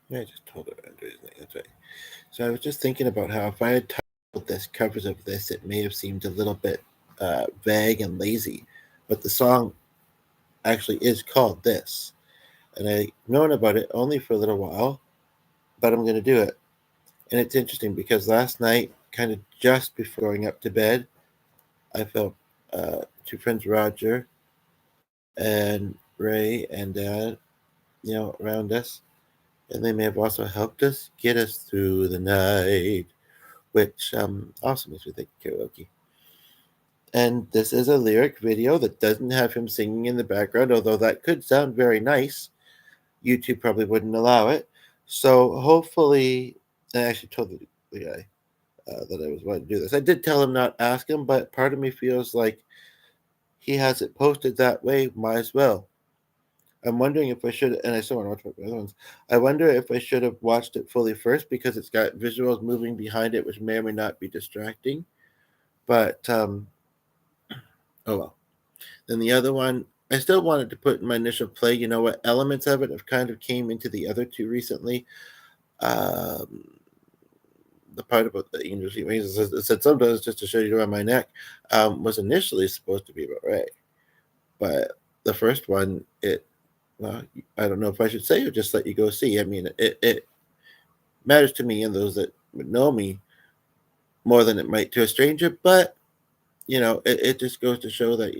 Yeah, I just told her Andre's name. That's right. So I was just thinking about how if I had titled this covers of this, it may have seemed a little bit vague and lazy, but the song actually is called this, and I've known about it only for a little while, but I'm going to do it. And it's interesting because last night, kind of just before going up to bed, I felt two friends, Roger and Ray and Dad, around us, and they may have also helped us get us through the night, which also makes me think karaoke. And this is a lyric video that doesn't have him singing in the background, although that could sound very nice. YouTube probably wouldn't allow it. So hopefully, I actually told the guy that I was going to do this. I did tell him not ask him, but part of me feels like he has it posted that way. Might as well. I'm wondering if I should, and I still want to watch the other ones. I wonder if I should have watched it fully first because it's got visuals moving behind it, which may or may not be distracting. But oh well. Then the other one, I still wanted to put in my initial play. You know what? Elements of it have kind of came into the other two recently. Um, the part about the English wings, it said sometimes just to show you around my neck, was initially supposed to be about Ray, but the first one, well, I don't know if I should say or just let you go see. I mean, it matters to me and those that would know me more than it might to a stranger, but it just goes to show that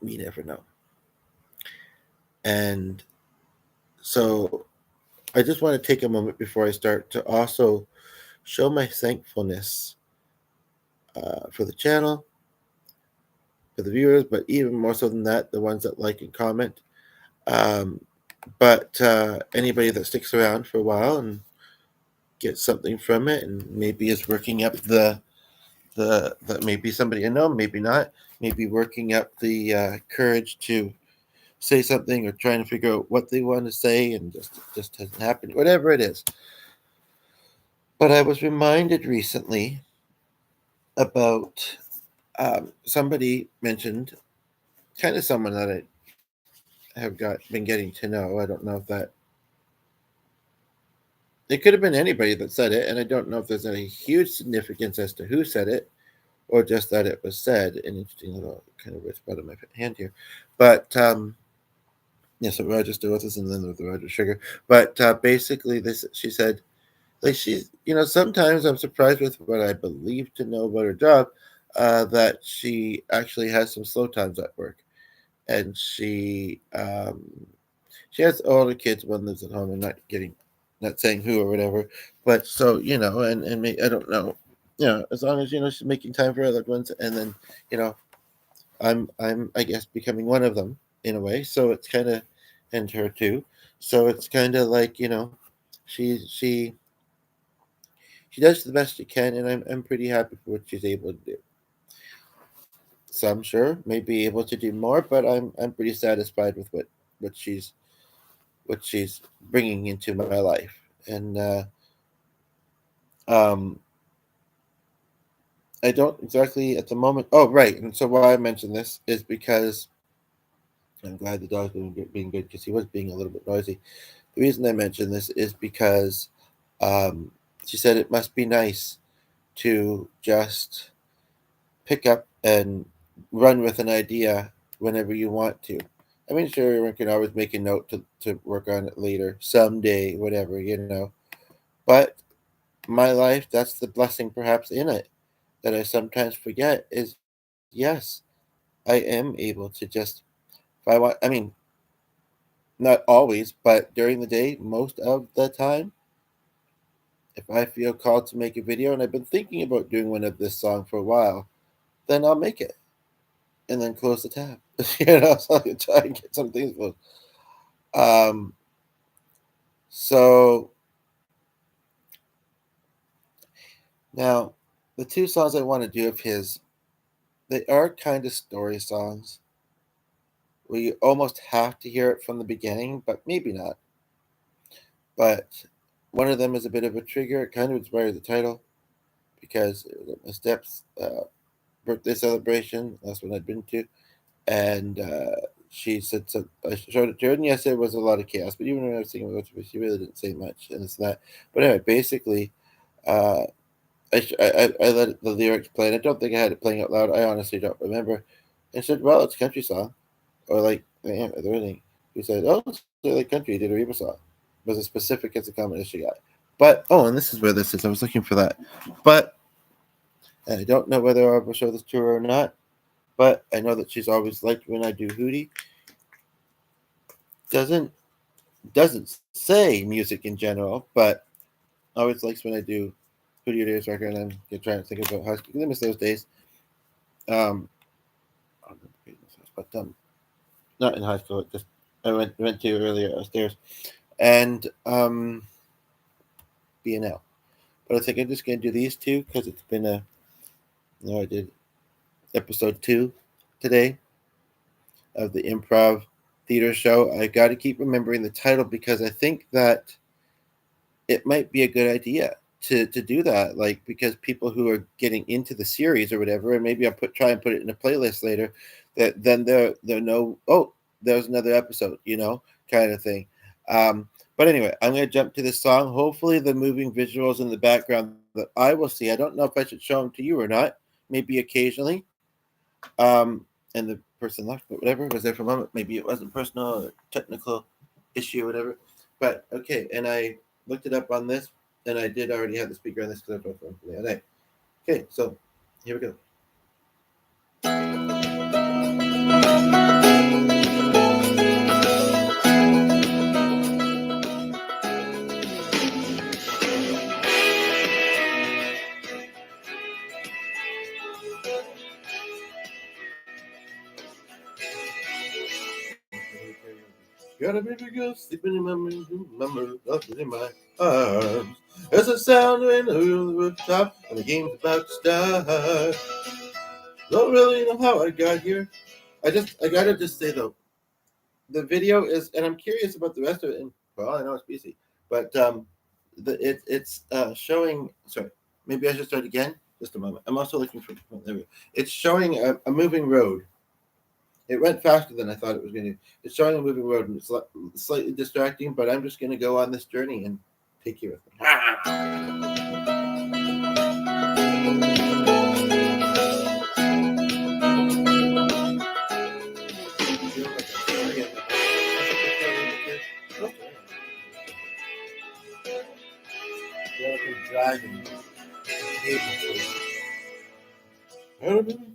we never know. And so I just want to take a moment before I start to also show my thankfulness for the channel, for the viewers, but even more so than that, the ones that like and comment. Um, but anybody that sticks around for a while and gets something from it, and maybe is working up the maybe somebody I know, maybe not, maybe working up the courage to say something or trying to figure out what they want to say, and just hasn't happened. Whatever it is. But I was reminded recently about somebody mentioned kind of someone that I have been getting to know. I don't know if that it could have been anybody that said it, and I don't know if there's any huge significance as to who said it or just that it was said. An interesting little kind of weird spot on my hand here, but yeah. So Roger still with us, and then with the Roger Sugar. But basically, this she said, like she's sometimes I'm surprised with what I believe to know about her job, that she actually has some slow times at work, and she has older kids. One lives at home. I'm not saying who or whatever, but so and I don't know, as long as she's making time for her loved ones, and then you know, I'm I guess becoming one of them in a way. So it's kind of, and her too. So it's kind of like she she she does the best she can, and I'm pretty happy for what she's able to do. Some sure may be able to do more, but I'm pretty satisfied with what she's bringing into my life. And um, I don't exactly at the moment. Oh, right. And so why I mentioned this is because I'm glad the dog's being good because he was being a little bit noisy. The reason I mentioned this is because um, she said it must be nice to just pick up and run with an idea whenever you want to. I mean, sure, everyone can always make a note to work on it later, someday, whatever. But my life, that's the blessing perhaps in it that I sometimes forget is yes, I am able to just, if I want, I mean, not always, but during the day, most of the time, if I feel called to make a video, and I've been thinking about doing one of this song for a while, then I'll make it and then close the tab. So I can try and get some things closed. Um, so now the two songs I want to do of his, they are kind of story songs where you almost have to hear it from the beginning, but maybe not. But one of them is a bit of a trigger. It kind of inspired the title because it was at my step's birthday celebration, last one I'd been to, and she said, so I showed it to her, and yes, it was a lot of chaos. But even when I was singing with her, she really didn't say much, and it's that. But anyway, basically, uh, I let the lyrics play, and I don't think I had it playing out loud. I honestly don't remember. And said, "Well, it's a country song, or like yeah, the thing." He said, "Oh, it's like country." Did a Reba song. It was as specific as the comment as she got. But oh, and this is where this is. I was looking for that, but I don't know whether I'll ever show this to her or not. But I know that she's always liked when I do Hootie. Doesn't say music in general, but always likes when I do Hootie Darius record, and I'm trying to think about high school. I miss those days. Um, but not in high school. Just I went to earlier upstairs, and B&L. But I think I'm just gonna do these two because it's been a. No, I did episode 2 today of the improv theater show. I got to keep remembering the title because I think that it might be a good idea to do that, like because people who are getting into the series or whatever, and maybe I'll try and put it in a playlist later, that then they'll know, oh, there's another episode, kind of thing. But anyway, I'm going to jump to this song. Hopefully the moving visuals in the background that I will see, I don't know if I should show them to you or not, maybe occasionally. And the person left, but whatever, was there for a moment. Maybe it wasn't personal or technical issue or whatever. But okay, and I looked it up on this, and I did already have the speaker on this because I brought it from the other day. Okay, so here we go. Got a baby girl sleeping in my nothing in my arms. There's a sound in the rooftop, and the game's about to start. Don't really know how I got here. I gotta just say though, the video is, and I'm curious about the rest of it. And well, I know it's busy, but it's showing. Sorry, maybe I should start again. Just a moment. I'm also looking for. Oh, there we go. It's showing a moving road. It went faster than I thought it was going to. It's showing a moving road, and it's slightly distracting. But I'm just going to go on this journey and take you with me. Driving.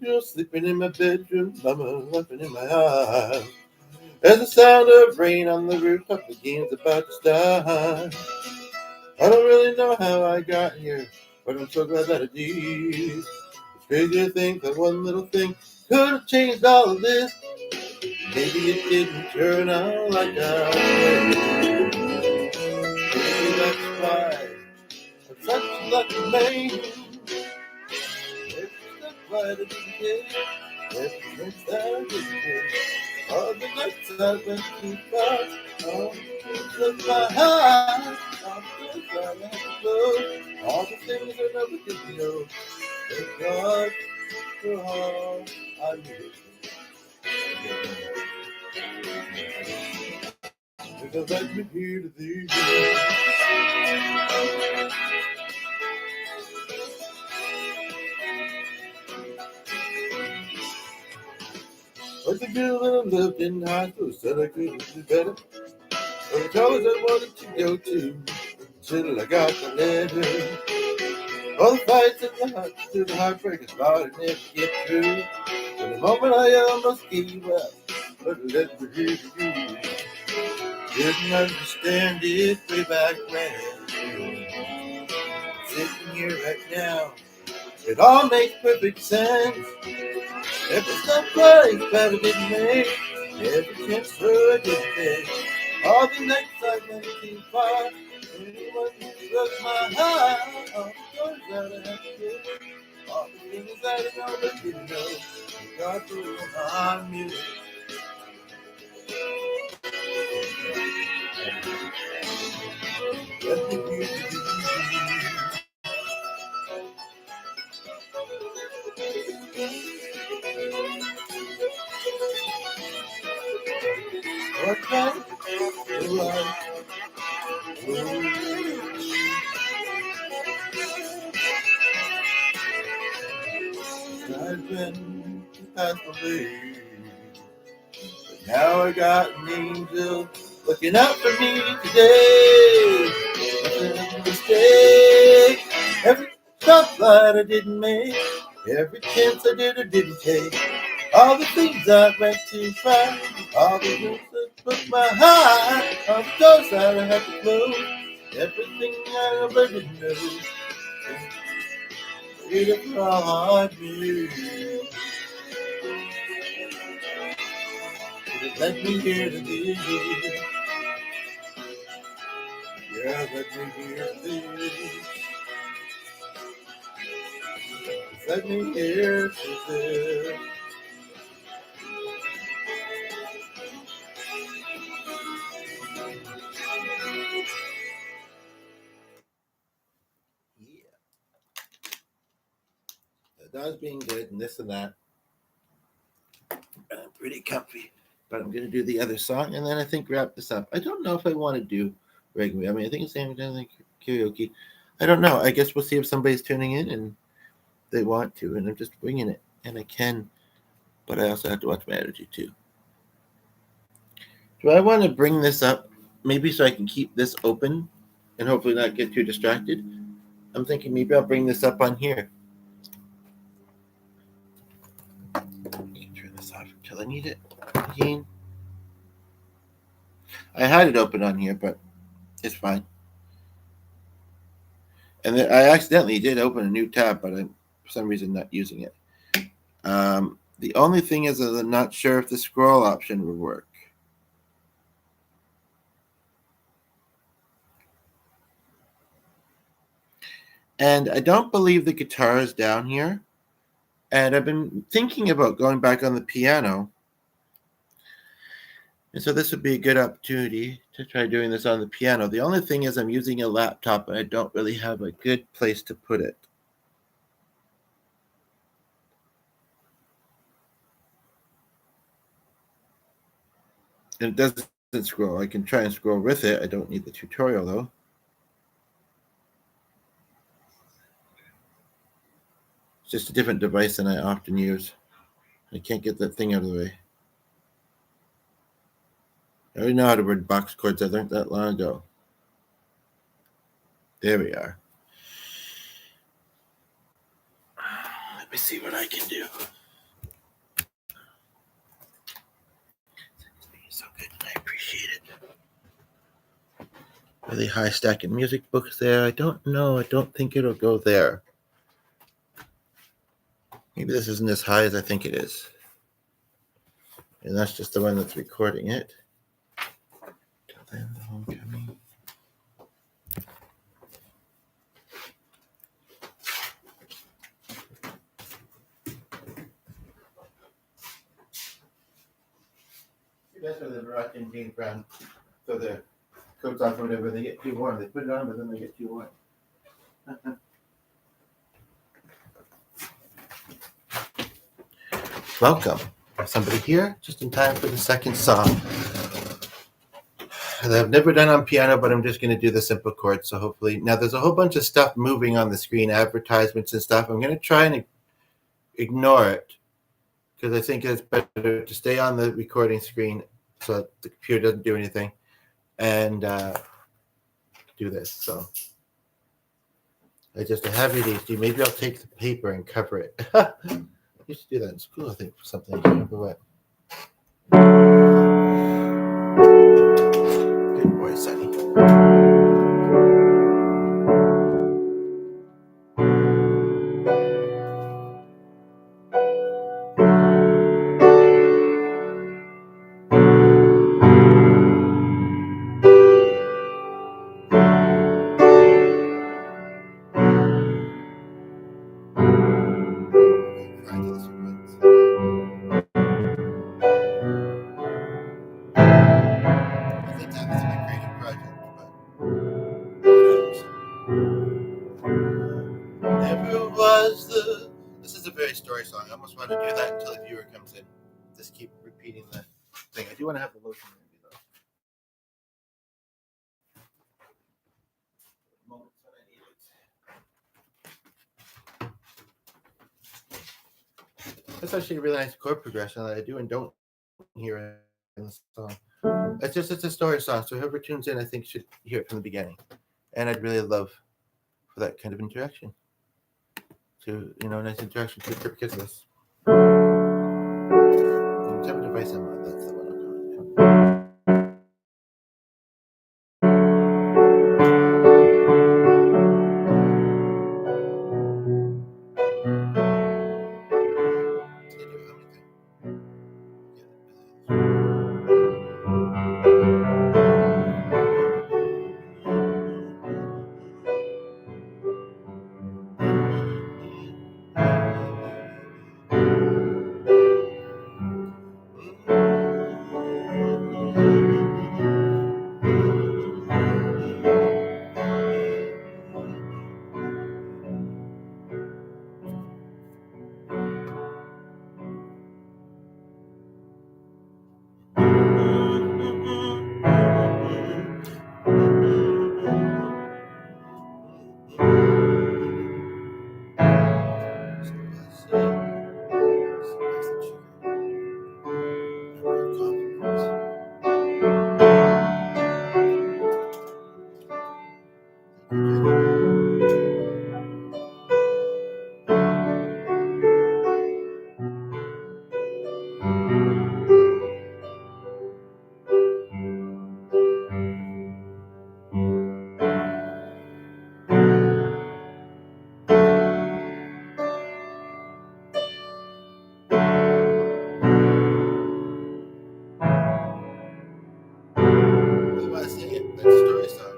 Girl sleeping in my bedroom, mama laughing in my eyes. There's the sound of rain on the rooftop, the game's about to start. I don't really know how I got here, but I'm so glad that I did. It's crazy to think that one little thing could have changed all of this. Maybe it didn't turn out like I wanted. Maybe that's why I'm such a lucky man. It's just why I didn't get everything that I didn't get. All the nights I went too far, all took my heart, all the time I had to go, all the things I never could know. Thank God for all I knew. Because let me here to thee. Like the girl that I loved in high school said I couldn't do better. But the college I wanted to go to, till I got the letter. All the fights and the heartbreak is hard to never get through. From the moment I almost gave up, but let me hear to you. Didn't understand it way back when. Sitting here right now, it all makes perfect sense. Every step place that I didn't make, every chance for a good thing. All the nights I went too far, anyone who broke my heart, all the doors that I had to get, all the things that I know but didn't know. God put on me. Let me hear you. What kind of life? I've been past belief. Now I got an angel looking out for me today. Every mistake, every stoplight I didn't make, every chance I did or didn't take, all the things I went too far, all the rooms that put my heart, all the doors that I had to close, everything I ever did know. It brought me. It led me here to be. Yeah, let me hear this. Let me hear this. Yeah. The dog's being good and this and that. I'm pretty comfy. But I'm going to do the other song and then I think wrap this up. I don't know if I want to do regular. I mean, I think it's same like karaoke. I don't know. I guess we'll see if somebody's tuning in and they want to. And I'm just winging it. And I can. But I also have to watch my energy too. Do I want to bring this up? Maybe so I can keep this open and hopefully not get too distracted. I'm thinking maybe I'll bring this up on here. Turn this off until I need it again. I had it open on here, but it's fine. And then I accidentally did open a new tab, but I'm for some reason not using it. The only thing is that I'm not sure if the scroll option will work. And I don't believe the guitar is down here. And I've been thinking about going back on the piano. And so this would be a good opportunity to try doing this on the piano. The only thing is I'm using a laptop and I don't really have a good place to put it. And it doesn't scroll. I can try and scroll with it. I don't need the tutorial though. It's just a different device than I often use. I can't get that thing out of the way. I already know how to read box chords. I learned that long ago. There we are. Let me see what I can do. So good. I appreciate it. Really high stack of music books there. I don't know. I don't think it'll go there. Maybe this isn't as high as I think it is. And that's just the one that's recording it. Till then, the homecoming. That's why the rock and James Brown, so the coats off or whatever, they get too warm. They put it on, but then they get too warm. Welcome. Somebody here just in time for the second song. That I've never done on piano, but I'm just going to do the simple chords. So hopefully, now there's a whole bunch of stuff moving on the screen, advertisements and stuff. I'm going to try and ignore it because I think it's better to stay on the recording screen so that the computer doesn't do anything and do this. So I just have ADHD. Maybe I'll take the paper and cover it. I used to do that in school, I think, for something. I can't remember what. Good boy, Sonny. This is a very story song. I almost want to do that until the viewer comes in. Just keep repeating the thing. I do want to have the lotion maybe though. That's actually a really nice chord progression that I do and don't hear in the song. It's a story song, so whoever tunes in, I think, should hear it from the beginning. And I'd really love for that kind of interaction. Nice interaction to kiss this. Whichever device I'm on, that's the one I'm going to. They do how many things? You want to sing it? That's a story song.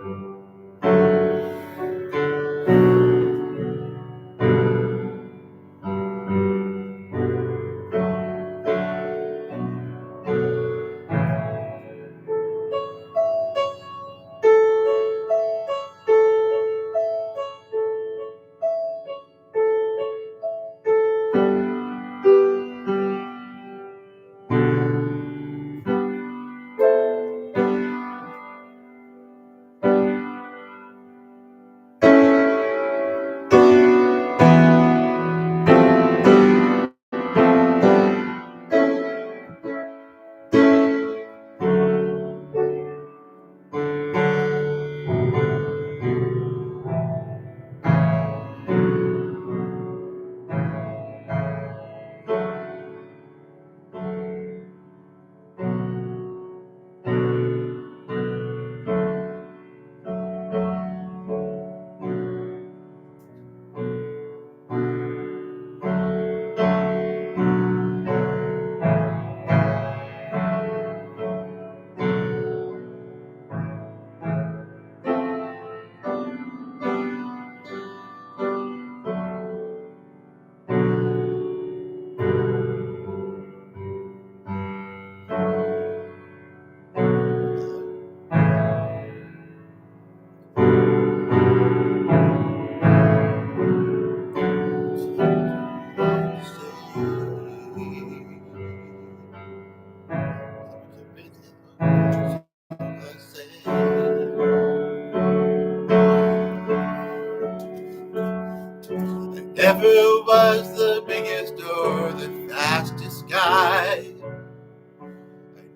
Never was the biggest or the fastest guy.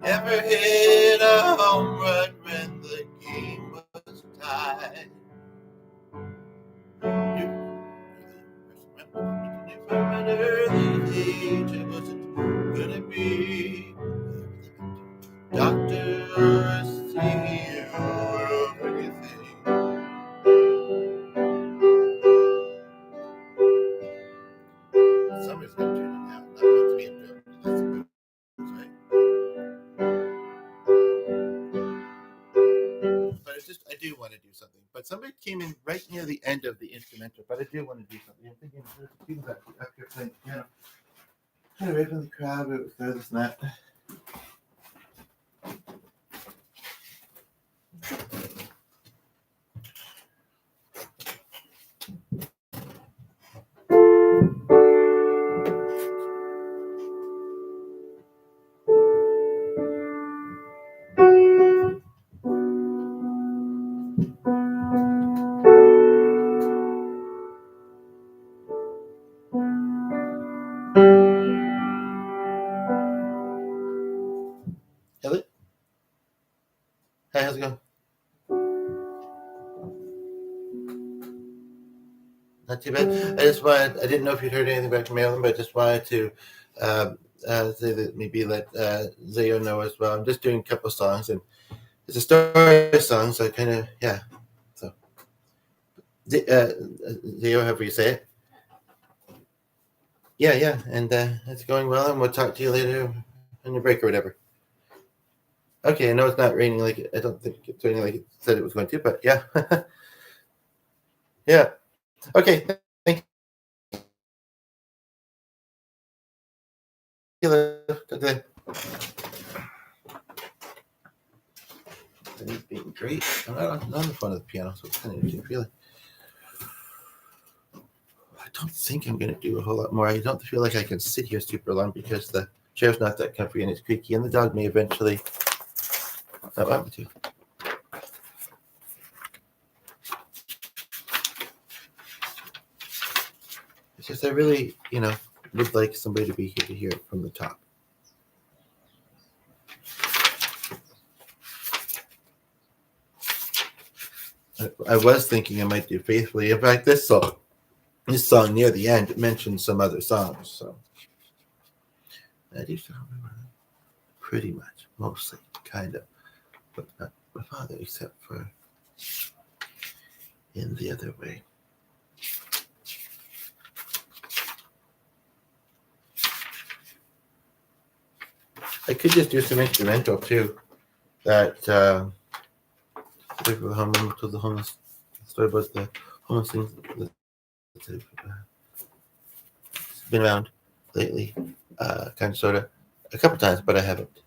I never hit a home run when the game was tied. From an early age, I wasn't gonna be a doctor or a CEO or anything. Somebody's gonna turn it out. Not to be interrupted. That's the rules, right? But it's just, I do want to do something. But somebody came in right near the end of the instrumental. But I do want to do something. I'm thinking there's people up here playing piano. Kind of away from the crowd, but it was better than that. Hello. Hi, how's it going? Not too bad. I didn't know if you'd heard anything back from Maryland, but I just wanted to say that maybe let Zayo know as well. I'm just doing a couple songs, and it's a story song, so I kind of, yeah. So, Zayo, however you say it. Yeah, yeah, and it's going well, and we'll talk to you later on your break or whatever. Okay, I know it's not raining like I don't think it's raining like it said it was going to, but yeah. Yeah. Okay, thank you. Okay. He's being great. I'm not on the phone of the piano, so it's kind of interesting feeling. I don't think I'm going to do a whole lot more. I don't feel like I can sit here super long because the chair's not that comfy and it's creaky, and the dog may eventually not want me to. It's just I really, would like somebody to be here to hear it from the top. I was thinking I might do Faithfully. In fact, this song near the end mentions some other songs, so I do pretty much, mostly, kind of, but not my father, except for in the other way. I could just do some instrumental too. That to the homeless story about the homeless things that's been around lately, kind of sort of a couple times, but I haven't.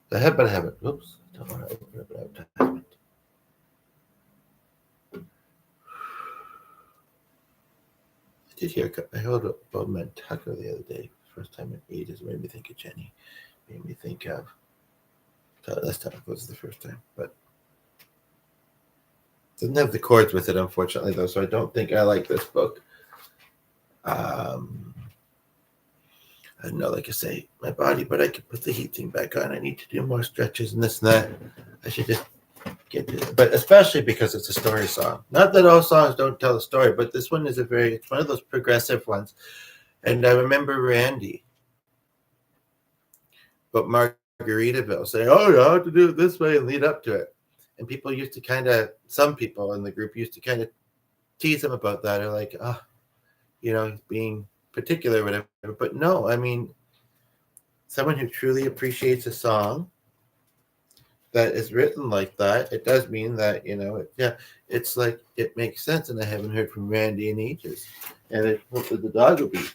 But I haven't. Oops, don't want to open up an advertisement. I did hear. I heard about Matt Tucker the other day. First time in ages. Made me think of Jenny. Made me think of. Last time it was the first time, but doesn't have the chords with it, unfortunately, though. So I don't think I like this book. I don't know, like I say, my body, but I could put the heat thing back on. I need to do more stretches and this and that. I should just get to it. But especially because it's a story song. Not that all songs don't tell a story, but this one is it's one of those progressive ones. And I remember Randy, but Margaritaville saying, "Oh, you have to do it this way and lead up to it." And people used to some people in the group used to kind of tease him about that, or like, oh, being particular or whatever. But no, I mean, someone who truly appreciates a song that is written like that, it does mean that, it's like it makes sense. And I haven't heard from Randy in ages. And hopefully the dog will be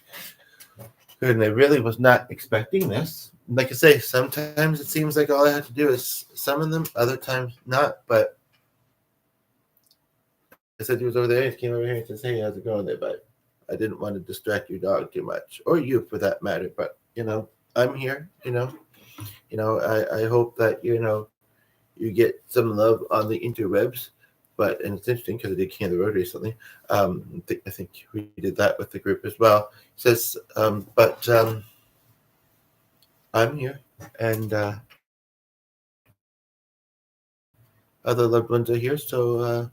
good. And I really was not expecting this. Like I say, sometimes it seems like all I have to do is summon them, other times not. But I said he was over there. He came over here and says, "Hey, how's it going there?" But I didn't want to distract your dog too much, or you for that matter. But I'm here. I hope that you get some love on the interwebs. And it's interesting because I did King of the Road recently. I think we did that with the group as well. It says, but I'm here, and other loved ones are here. So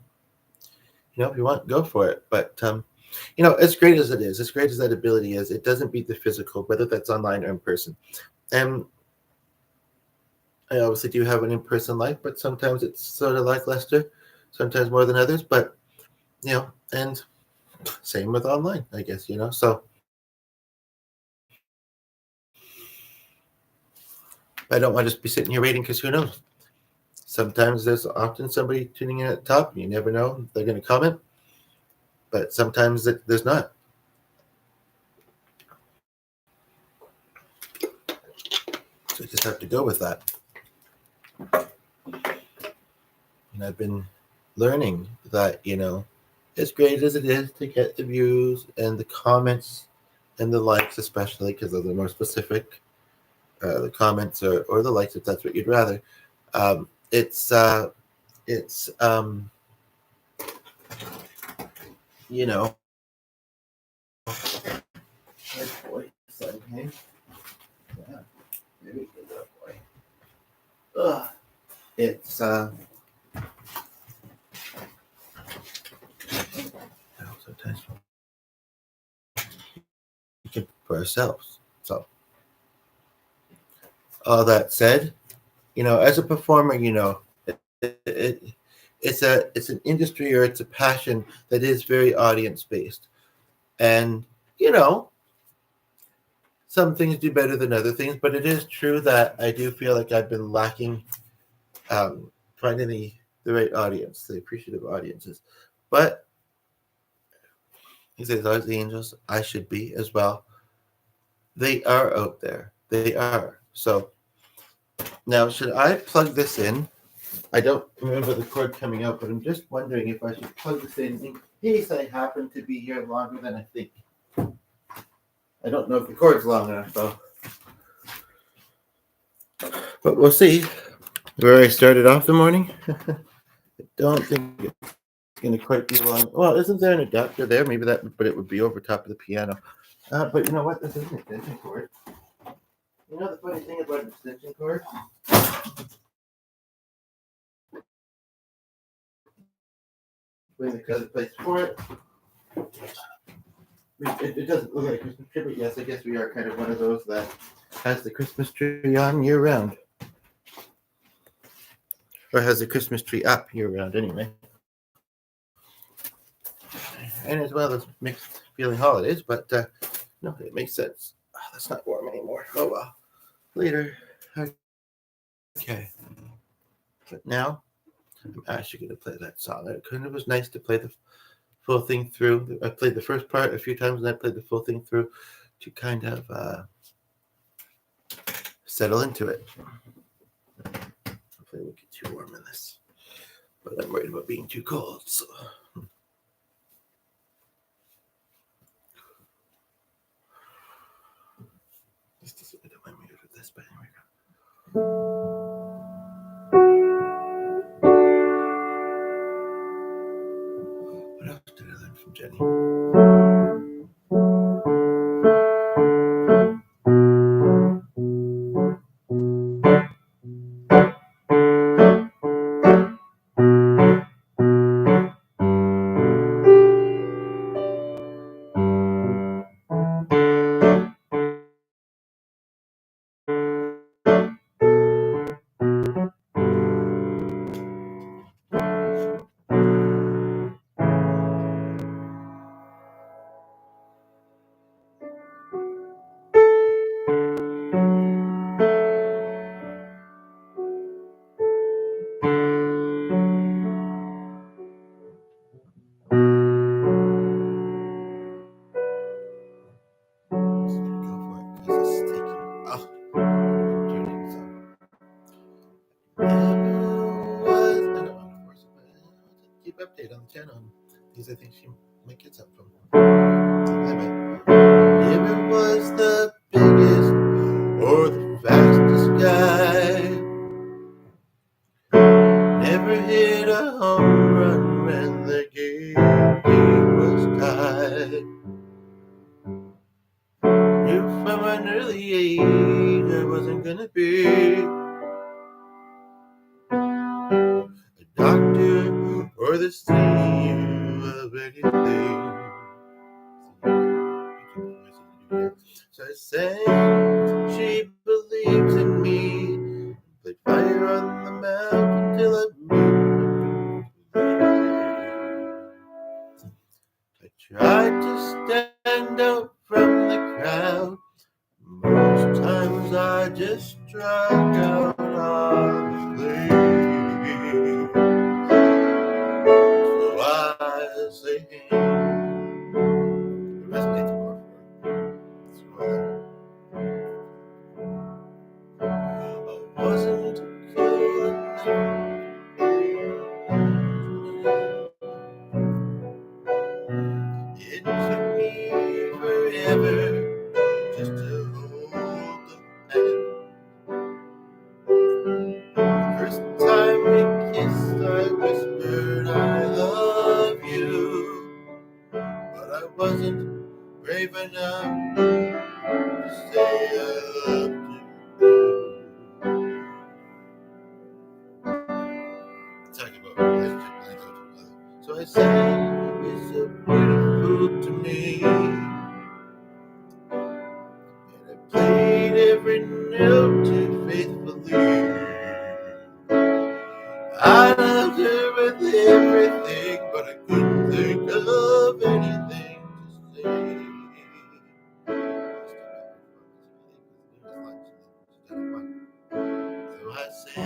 if you want, go for it. But as great as it is, as great as that ability is, it doesn't beat the physical, whether that's online or in person. And I obviously do have an in-person life, but sometimes it's sort of lackluster, sometimes more than others. But and same with online, I guess. So I don't want to just be sitting here waiting because who knows? Sometimes there's often somebody tuning in at the top. You never know if they're going to comment, but sometimes there's not. So I just have to go with that. And I've been learning that, as great as it is to get the views and the comments and the likes, especially because those are more specific, the comments or the likes, if that's what you'd rather. It's Good boy, son, hey? Yeah, very good little boy. It's sometimes we can for ourselves. So all that said, as a performer, it's an industry or it's a passion that is very audience based, and some things do better than other things, but it is true that I do feel like I've been lacking finding the right audience, the appreciative audiences. But he says, "As the angels, I should be as well." They are out there. They are. So now, should I plug this in? I don't remember the cord coming out, but I'm just wondering if I should plug this in case I happen to be here longer than I think. I don't know if the cord's long enough, though. But we'll see. Where I started off the morning, I don't think it's going to quite be long. Well, isn't there an adapter there? Maybe but it would be over top of the piano. But you know what? This is an extension cord. You know the funny thing about an extension cord? When the other place for it. It doesn't look like a Christmas tree, but yes, I guess we are kind of one of those that has the Christmas tree on year round. Or has the Christmas tree up year round anyway. And as well as mixed feeling holidays, but no, it makes sense. Oh, that's not warm anymore. Oh well. Later. Okay. But now I'm actually going to play that song. It kind of was nice to play the full thing through. I played the first part a few times and I played the full thing through to kind of settle into it. Hopefully it won't get too warm in this. But I'm worried about being too cold. So. This doesn't really remind me of this, but anyway. What else did I learn from Jenny? Update on the channel. These I think she might get some from. Never was the biggest or the fastest guy. Never hit a home run when the game was tied. Knew from an early age I wasn't gonna be a doctor or the CEO of anything. So I sang, she believes in me. Played fire on the mountain till I I tried to stand out from the crowd. Most times I just struck out on the plane. So I say, the rest needs more for I wasn't cool enough. It took me forever just to hold the pen. built to faithfully. I loved her with everything, but I couldn't think of anything to say. So I say,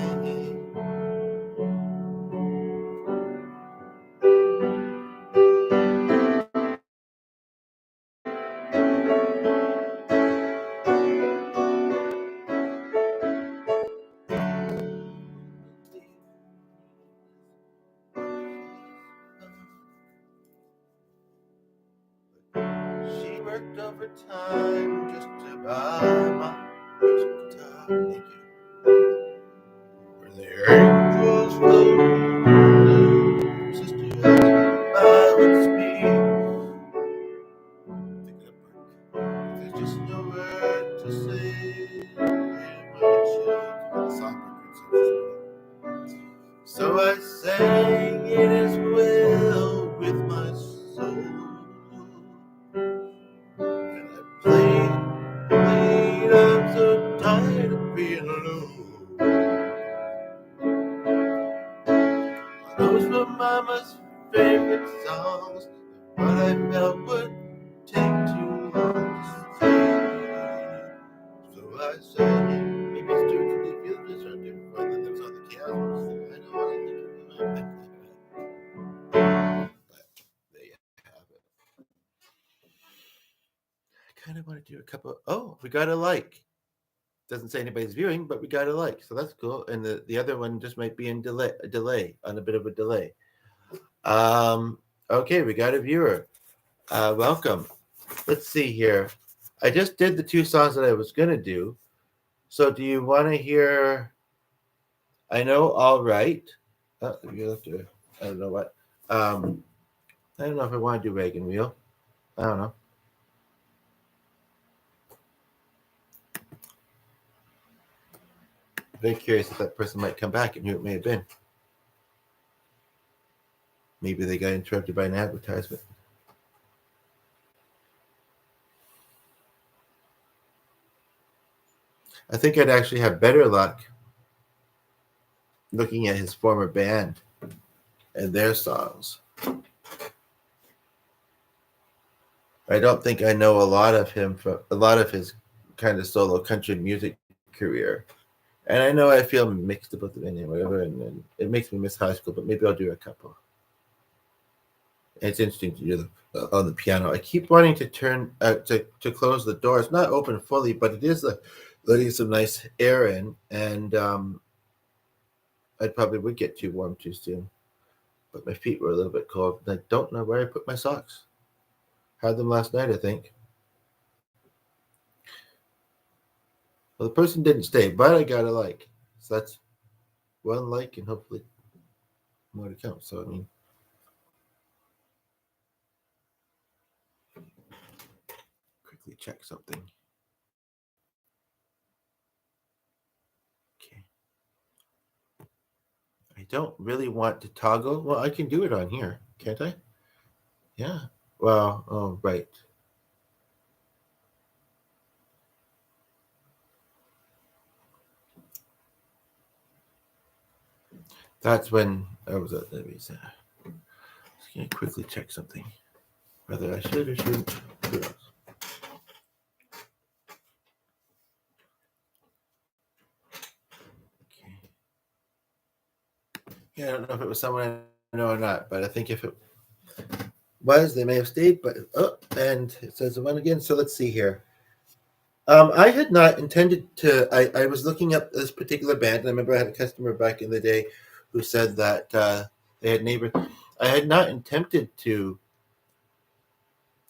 she worked overtime just to buy my first guitar. Thank you. Were the angels close, sister asked I would speak. There's just no word to say. So I sang it as well with my soul. And I played, I'm so tired of being alone. Those were Mama's favorite songs, but I felt would take too long to say. So I sang, maybe it's too deep, feel this or different, but then there's other chaos. I don't want to think of it. But there you have it. I kind of want to do a couple. Oh, we got a like. Doesn't say anybody's viewing, but we got a like, so that's cool. And the other one just might be in delay on a bit of a delay. Okay, we got a viewer. Welcome. Let's see here. I just did the two songs that I was gonna do. So do you want to hear? I know, all right. You have to. I don't know what. I don't know if I want to do Wagon Wheel. I don't know. Very curious if that person might come back and who it may have been. Maybe they got interrupted by an advertisement. I think I'd actually have better luck looking at his former band and their songs. I don't think I know a lot of him from a lot of his kind of solo country music career. And I know I feel mixed about the and whatever, and it makes me miss high school, but maybe I'll do a couple. It's interesting to do on the piano. I keep wanting to turn to close the door. It's not open fully, but it is letting some nice air in, and I probably would get too warm too soon. But my feet were a little bit cold. I don't know where I put my socks. Had them last night, I think. Well, the person didn't stay, but I got a like. So that's one like and hopefully more to come. So, I mean, quickly check something. Okay. I don't really want to toggle. Well, I can do it on here, can't I? Yeah. Well, oh, right. That's when I was at the reason. Just gonna quickly check something. Whether I should or shouldn't. Who knows? Okay. Yeah, I don't know if it was someone I know or not, but I think if it was, they may have stayed. But and it says the one again. So let's see here. I had not intended to. I was looking up this particular band, and I remember I had a customer back in the day who said that they had neighbors. I had not intended to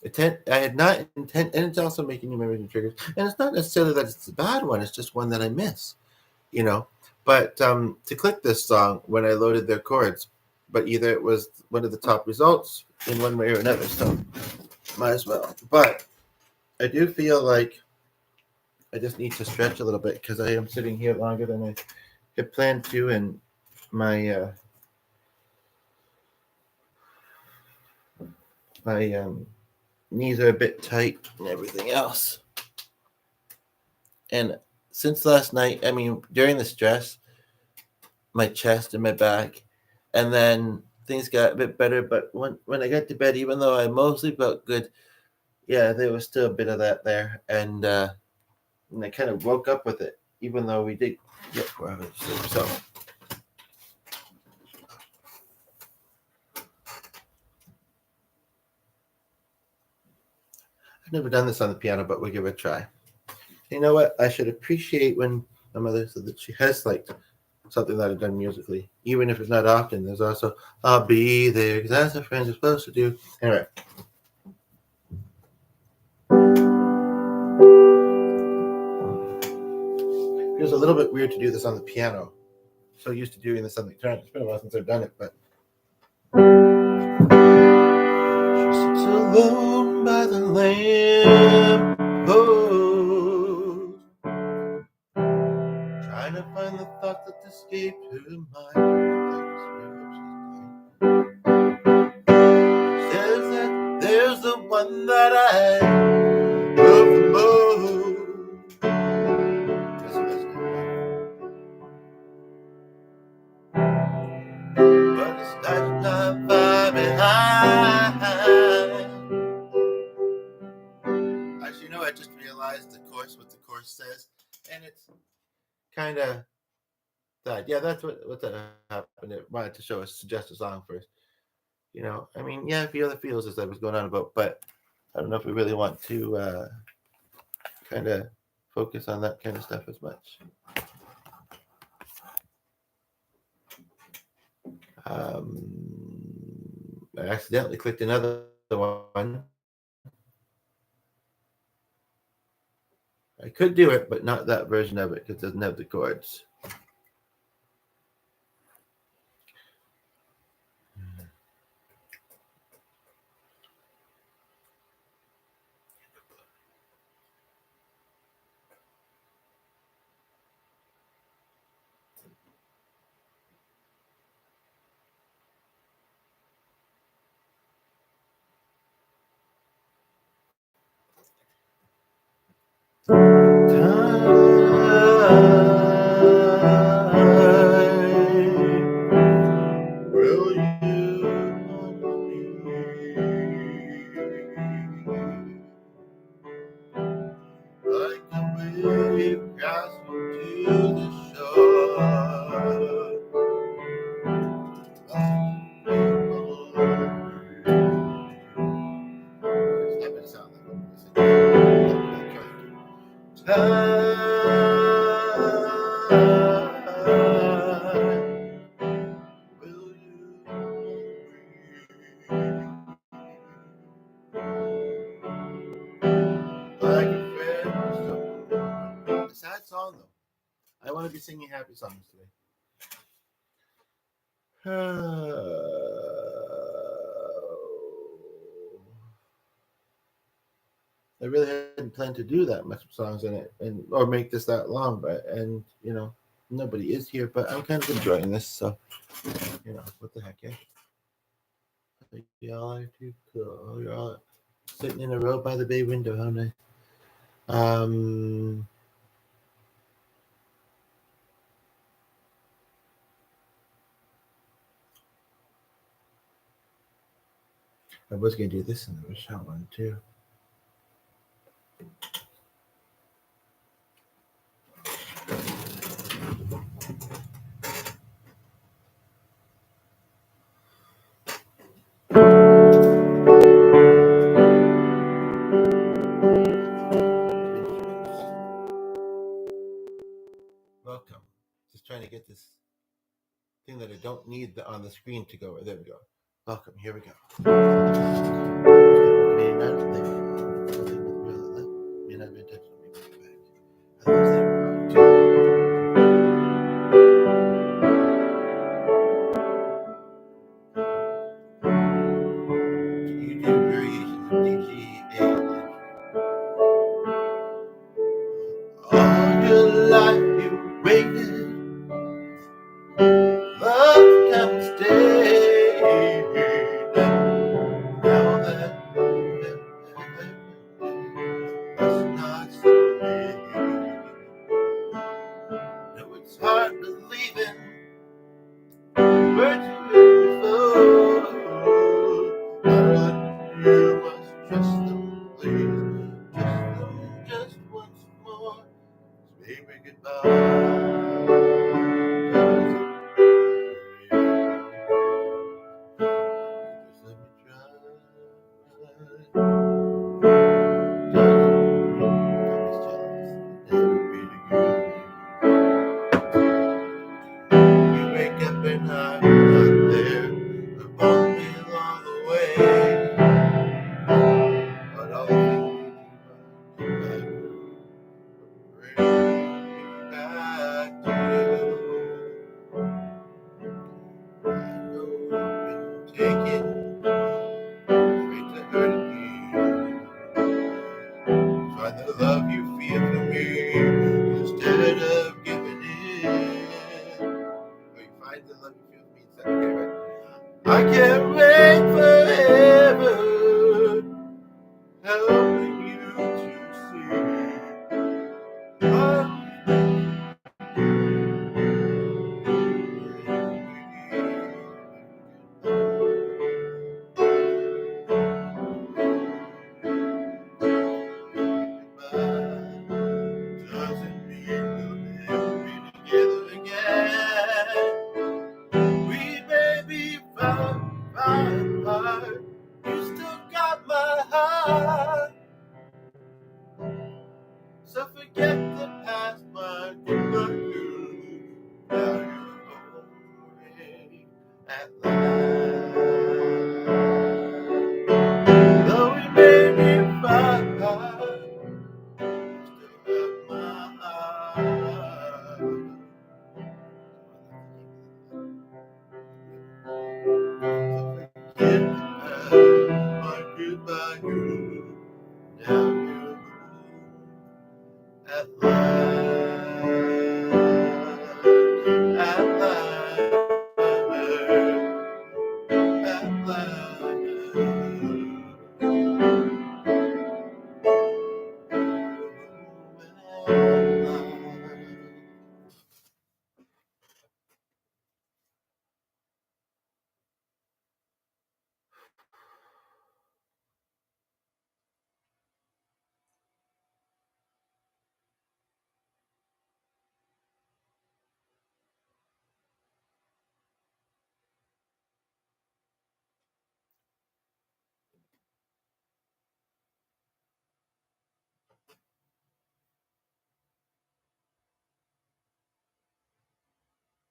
attend. I had not intended, and it's also making new memories and triggers. And it's not necessarily that it's a bad one; it's just one that I miss, you know. But to click this song when I loaded their chords, but either it was one of the top results in one way or another, so might as well. But I do feel like I just need to stretch a little bit because I am sitting here longer than I had planned to, and my my knees are a bit tight and everything else. And since last night, I mean, during the stress, my chest and my back, and then things got a bit better. But when I got to bed, even though I mostly felt good, yeah, there was still a bit of that there, and I kind of woke up with it, even though we did get 4 hours of sleep. So. I've never done this on the piano, but we'll give it a try. You know what? I should appreciate when my mother said that she has liked something that I've done musically, even if it's not often. There's also "I'll be there" because that's what friends are supposed to do. Anyway, it feels a little bit weird to do this on the piano. So used to doing this on the guitar. It's been a while since I've done it, but she sits alone by the lamp post, trying to find the thought that escaped her mind. Says that there's the one that I love the most. But it's not far behind. Actually, I just realized what the chorus says, and it's kind of that. Yeah, that's what that happened. It wanted to suggest a song first. I mean, yeah, feel the feels as I was going on about, but I don't know if we really want to kind of focus on that kind of stuff as much. I accidentally clicked another one. I could do it, but not that version of it because it doesn't have the chords. Sad song though. I want to be singing happy songs today. I really hadn't planned to do that much songs in it, or make this that long, but nobody is here, but I'm kind of enjoying this, so what the heck, yeah. Y'all are too cool. You're all sitting in a row by the bay window. How nice. I was going to do this in the Rochelle one too. Welcome. Just trying to get this thing that I don't need on the screen to go. There we go. Welcome. Here we go. All your life you waited, love to come and stay. Now that Sometimes the love you feel means that. Okay, but I can't wait forever, helping you to see. Doesn't mean we'll never be together again. We may be far apart. You still got my heart. So forget the past, my good. Now you're home at last. Though we may be far apart, you still have my heart. Forget the past, my goodbye girl. Now you're home at last. At last. At last.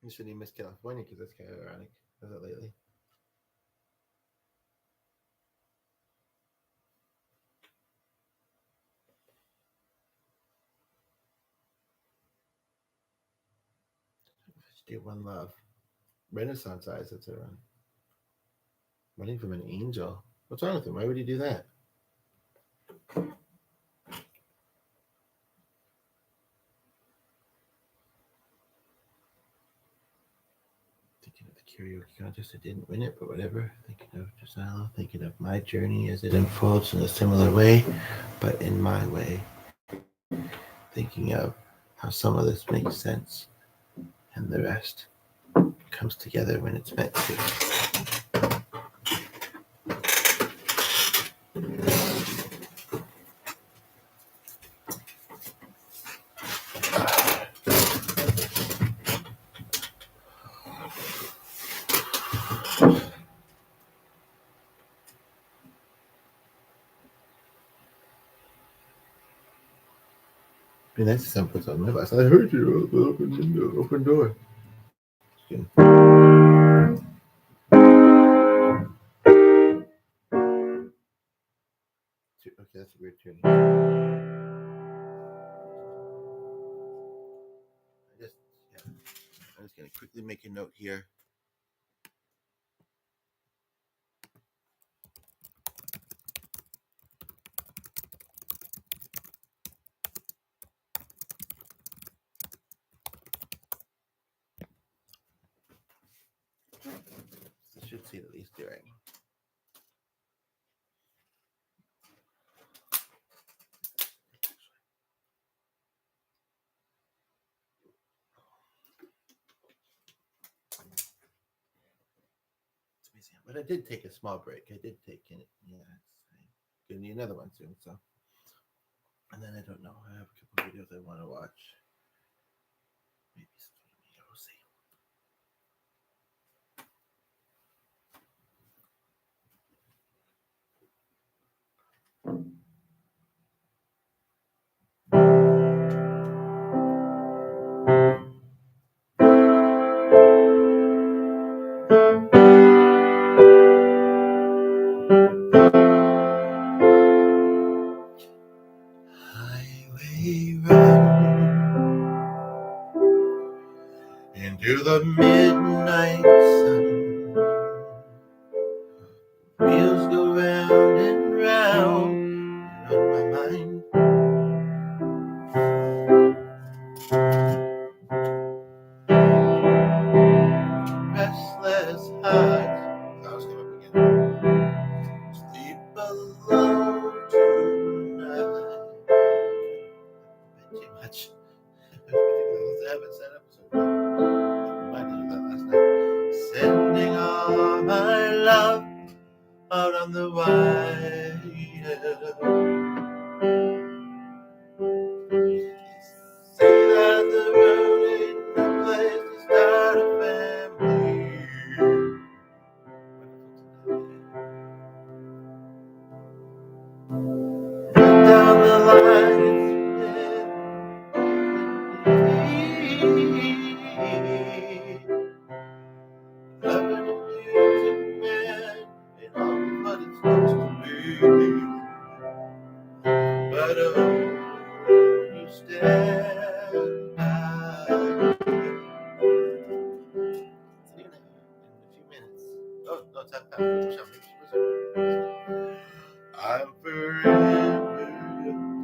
You shouldn't miss California because that's kind of ironic. Was it lately? State One Love. Renaissance Eyes, that's a run. Running from an Angel. What's wrong with him? Why would he do that? Thinking of the karaoke contest, I didn't win it, but whatever. Thinking of Giselle, thinking of my journey as it unfolds in a similar way, but in my way. Thinking of how some of this makes sense and the rest comes together when it's meant to. Be nice if someone puts on my bus. I heard you. Open window, open door. Okay, that's a weird tuning. I'm just going to quickly make a note here. I should see it at least during. But I did take a small break. I did take it. Yeah, it's gonna need another one soon. So, and then I don't know. I have a couple videos I want to watch. Maybe something. We'll see. Highway run into the midnight sun. Wheels go round and round on my mind. down the wide say that the road ain't the place to start a family. Right down the line, loving the music, man, ain't always what it's supposed to be. But you stand by me. See you in a few minutes. Oh, no, it's half past. I'm forever.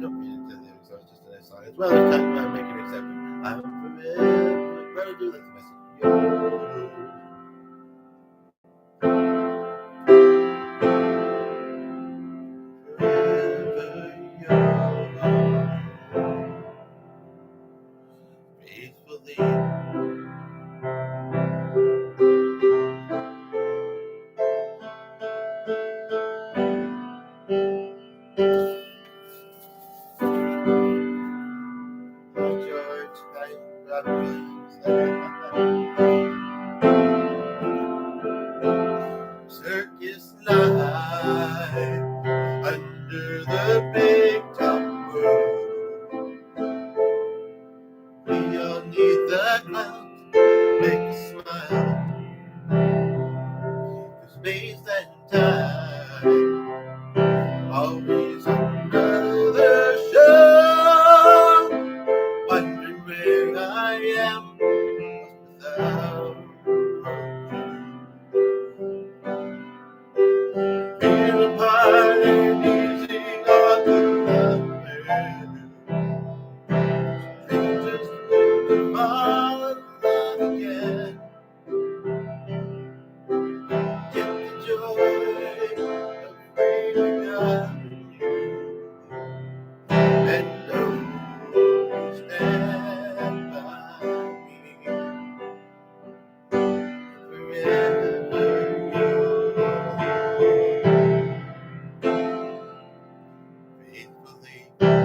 Don't mean it to the so it's just a nice song. As well as talking about making it accepted. I'm forever. Better do that to myself. Forever young. Faithfully. George, Robert Williams. Circus life under the big top roof. We all need the clown to make us smile. Through space and time, always under the show. Wondering where I am, lost without you. Being apart ain't easy on the loving. Strangers to fall in love again. Get the joy of freedom out in you. And don't stand by me. Forever young. Faithfully. Oh,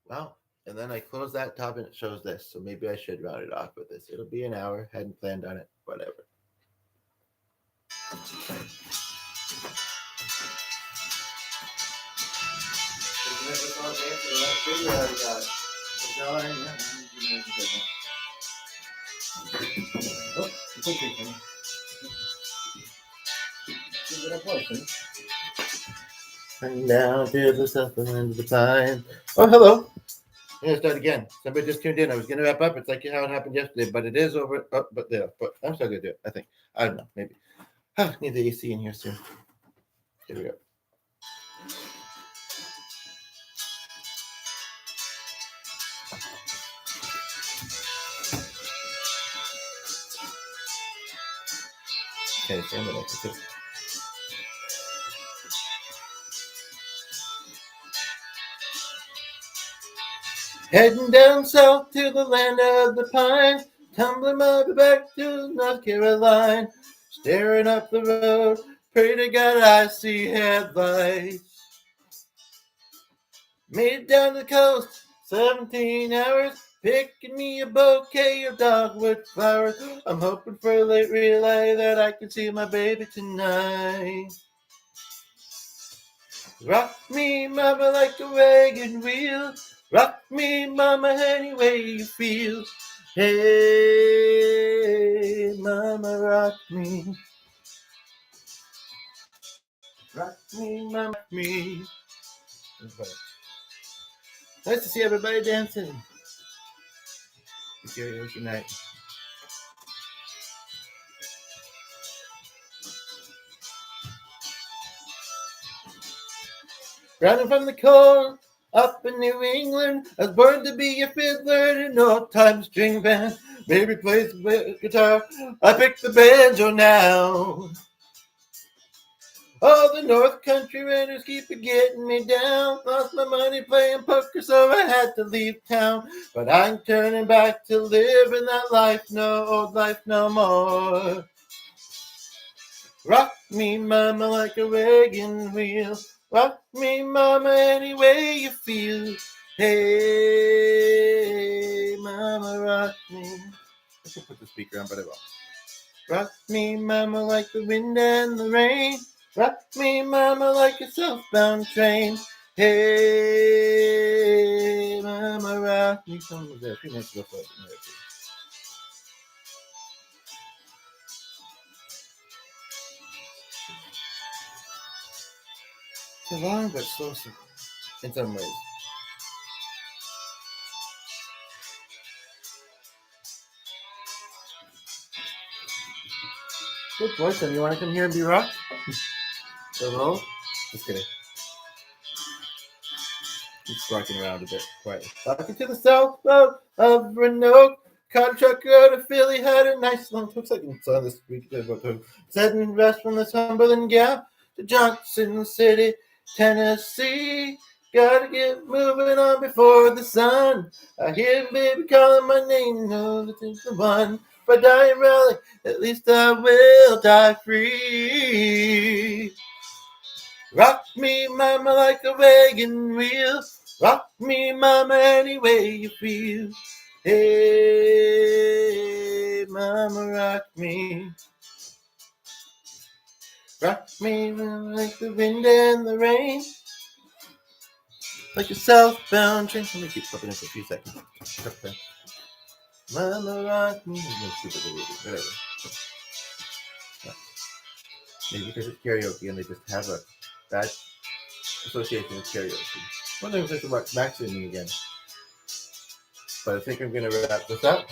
Well, And then I close that tab and it shows this. So maybe I should round it off with this. It'll be an hour. Hadn't planned on it. Whatever. Oh, it's okay. Hang down to the south end of the pine. Oh, hello. I'm gonna start again. Somebody just tuned in. I was gonna wrap up. It's like how it happened yesterday, but it is over. Oh, but there. But I'm still gonna do it. I think. I don't know. Maybe. Need the AC in here soon. Here we go. Okay, stand it. Heading down south to the land of the pine, tumbling my back to North Carolina, staring up the road, pray to God I see headlights. Made it down to the coast, 17 hours, picking me a bouquet of dogwood flowers. I'm hoping for a late relay that I can see my baby tonight. Rock me, mama, like a wagon wheel. Rock me, mama, any way you feel. Hey, mama, rock me. Rock me, mama, rock me. Nice to see everybody dancing. Karaoke night. Running from the cold, up in New England, I was born to be a fiddler in an old-time string band. Baby plays the guitar, I pick the banjo now. Oh, the North Country Renters keep getting me down. Lost my money playing poker, so I had to leave town. But I'm turning back to living that life, no old life no more. Rock me, mama, like a wagon wheel. Rock me, mama, any way you feel. Hey, mama, rock me. I should put the speaker on, but I won't. Rock me, mama, like the wind and the rain. Rock me, mama, like a southbound train. Hey, mama, rock me. Someone was there 3 minutes ago. Too long, but slow in some ways. Good boy, son. You want to come here and be rocked? Hello? Just kidding. He's rocking around a bit. Quiet. Walking to the south of Roanoke. Caught a trucker out of Philly, had a nice long. Looks like it's on this week. Heading west from the Cumberland Gap to Johnson City, Tennessee. Gotta get moving on before the sun. I hear baby calling my name, know that it's the one. If I die in Raleigh, at least I will die free. Rock me, mama, like a wagon wheel. Rock me, mama, any way you feel. Hey, mama, rock me. Rock me, mama, like the wind and the rain. Like a southbound train. Let me keep popping in for a few seconds. Mama, rock me. Whatever. Maybe because it's karaoke and they just have a bad association with karaoke. One thing is to watch Max and me again. But I think I'm going to wrap this up.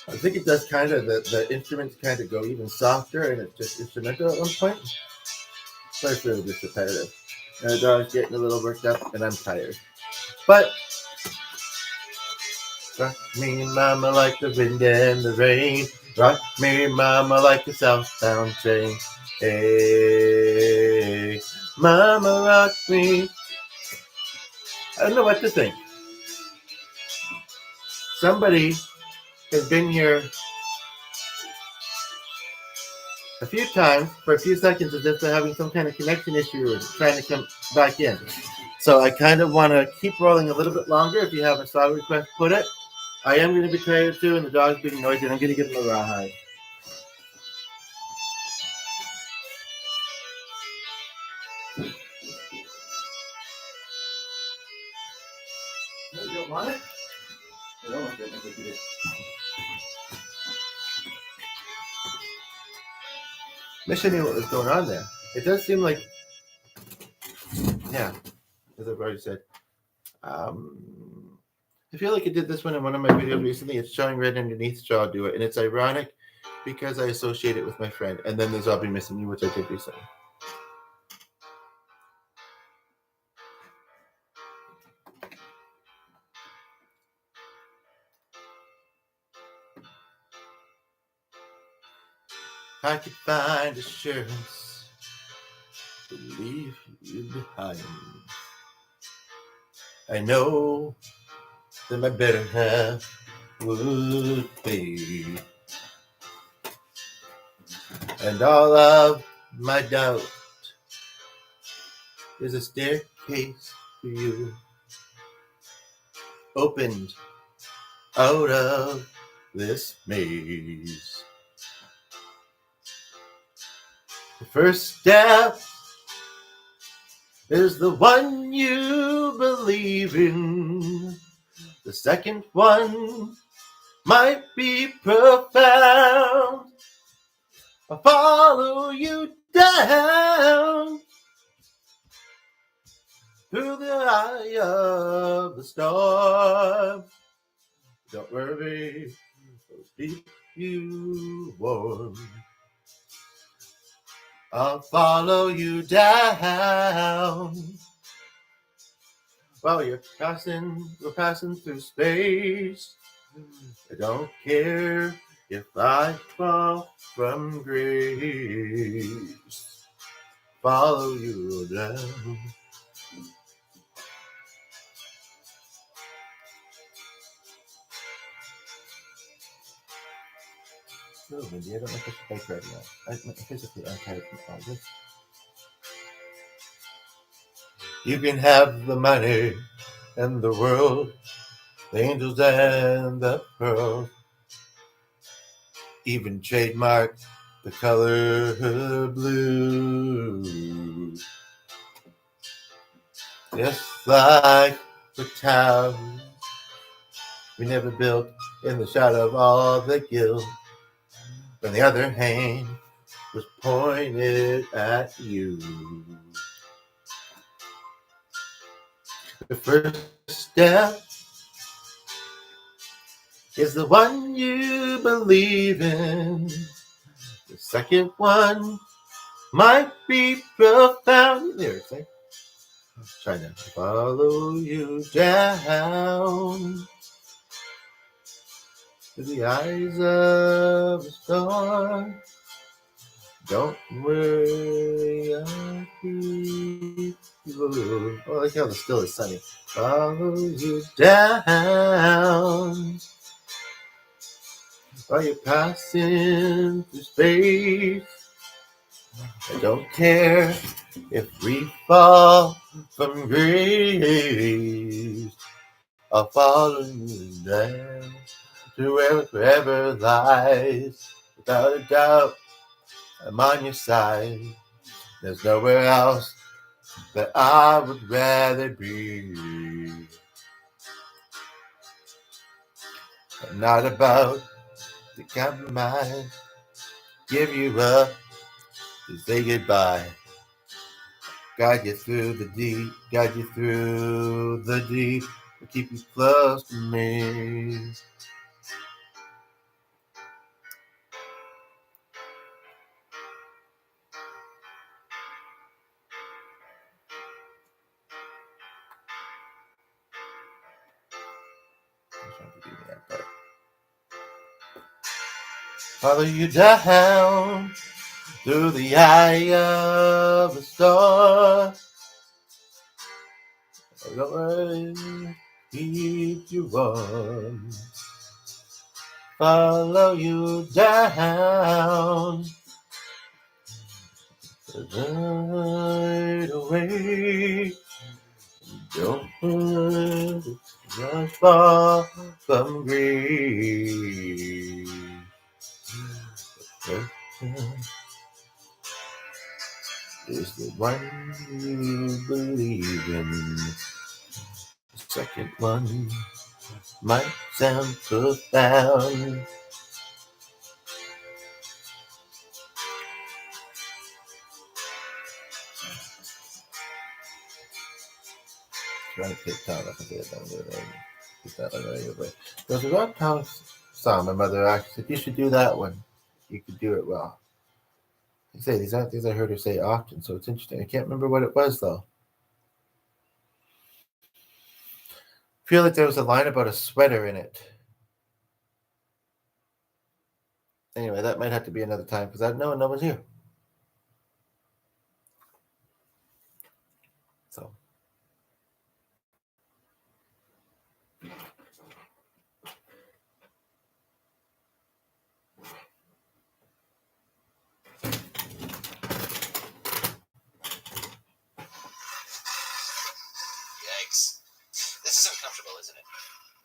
I think it does kind of, the instruments kind of go even softer and it's just instrumental at one point. So it's really just repetitive. And the dog's getting a little worked up and I'm tired. But rock me, mama, like the wind and the rain. Rock me, mama, like a southbound train. Hey, mama, rock me. I don't know what to think. Somebody has been here a few times for a few seconds as if they're having some kind of connection issue or trying to come back in. So I kind of want to keep rolling a little bit longer. If you have a song request, put it. I am going to be tired too, and the dog's being noisy, and I'm going to give him a rawhide. You don't want it? I don't want it. I think you do. Wish I knew what was going on there. It does seem like, yeah, as I've already said. I feel like I did this one in one of my videos recently. It's showing right underneath, so I'll do it. And it's ironic because I associate it with my friend. And then there's I'll Be Missing You, which I did recently. I could find assurance to leave you behind. I know that my better half would be. And all of my doubt is a staircase for you, opened out of this maze. The first step is the one you believe in. The second one might be profound. I'll follow you down through the eye of the storm. Don't worry, I'll keep you warm. I'll follow you down. While we're passing through space. I don't care if I fall from grace. Follow you down. So, Mindy, I don't know if I should bike right now. I'm physically untied from all this. You can have the money and the world, the angels and the pearls, even trademark the color blue. Just like the town we never built in the shadow of all the guilt, when the other hand was pointed at you. The first step is the one you believe in. The second one might be profound. Lyrics, eh? Try to follow you down to the eyes of the storm. Don't worry, I'll keep you. Oh, I like how the still is sunny. Follow you down while you're passing through space. I don't care if we fall from grace. I'll follow you down to wherever lies. Without a doubt, I'm on your side. There's nowhere else that I would rather be. I'm not about to compromise, give you up, to say goodbye. Guide you through the deep, guide you through the deep, to keep you close to me. Follow you down through the eye of the storm. Don't worry, keep you warm. Follow you down the night away. Don't rush far from grace. Is the one you believe in. The second one might sound profound. Trying to take time. I can get that on. There's a rock town song my mother actually said, you should do that one. You could do it well. I say these aren't things I heard her say often, so it's interesting. I can't remember what it was though. I feel like there was a line about a sweater in it. Anyway, that might have to be another time because no one's here. So. Yikes. This is uncomfortable, isn't it?